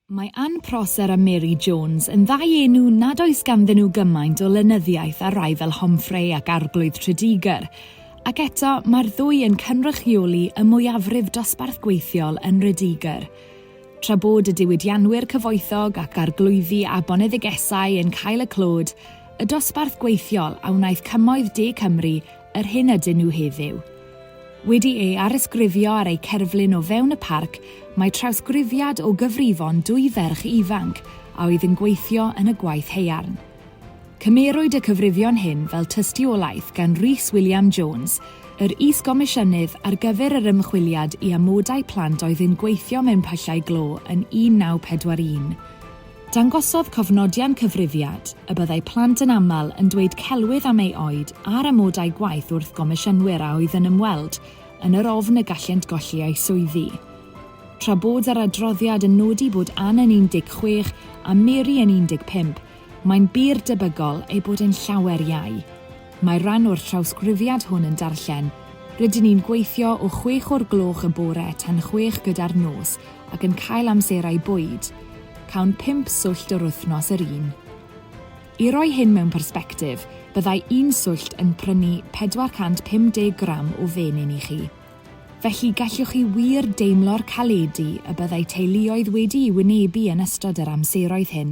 Mae Ann Prosser a Mary Jones yn ddau enw nad oes ganddyn nhw gymaint o lenyddiaeth a rai fel Homfrey ac Arglwydd Tredigr, ac eto mae'r ddwy yn cynrychioli y mwyafrif dosbarth gweithiol yn Rhydigr. Tra bod y diwydianwyr cyfoethog ac arglwyddi a boneddigesau yn cael y clod, y dosbarth gweithiol a wnaeth cymoedd De Cymru yr hyn ydyn nhw heddiw. Wedi ei arisgrifio ar ei cerflun o fewn y parc, mae trawsgrifiad o gyfrifon dwy ferch ifanc a oedd yn gweithio yn y gwaith haearn. Cymerwyd y cyfrifion hyn fel tystiolaeth gan Rhys William Jones, yr is-gomisiynydd ar gyfer yr ymchwiliad i amodau plant oedd yn gweithio mewn pyllau glo yn 1941. Dangosodd cofnodion cyfrifiad y byddai plant yn aml yn dweud celwydd am ei oed a'r amodau gwaith wrth gomisiynnwyr a oedd yn ymweld, yn yr ofn y gallent golli ei swyddi. Tra bod yr adroddiad yn nodi bod Ann yn 16 a Mary yn 15, mae'n bir debygol ei bod yn llawer iau. Mae rhan o'r trawsgrifiad hwn yn darllen, rydyn ni'n gweithio o 6 o'r gloch y bore tan 6 gyda'r nos ac yn cael amserau bwyd, cawn 5 swllt yr wythnos yr un. I roi hyn mewn persbectif, byddai un swllt yn prynu 450 gram o fenin i chi. Felly gallwch chi wir deimlo'r caledu y byddai teuluoedd wedi ei wynebu yn ystod yr amseroedd hyn.